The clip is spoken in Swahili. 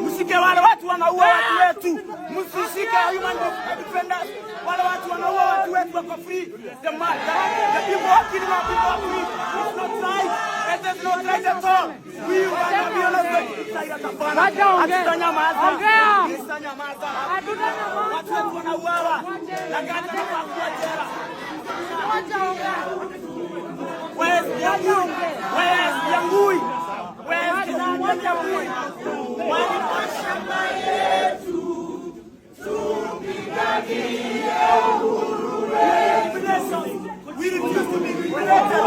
Msike wale watu wanaua watu wetu. Msishike human defenders. Wale watu wanaua watu wetu wako free. The people walking around people are free. It's not right. It is not right at all. We want to be honest. Hatutanyamaza. Watu wetu wanauawa. Na kata kwa jela. Where's Yangui? Where's Yangui? Where's Yangui? Shamba yetu tupiganie uhuru wetu. We refuse to be liberated.